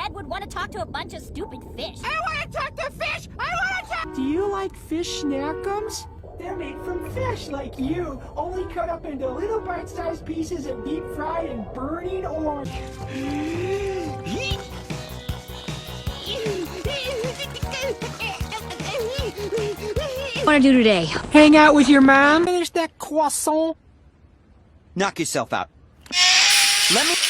dad would want to talk to a bunch of stupid fish. I want to talk to fish! I want to talk... Do you like fish snackums? They're made from fish like you, only cut up into little bite-sized pieces and deep fried in burning orange. What want to do today? Hang out with your mom? Finish that croissant? Knock yourself out. Let me...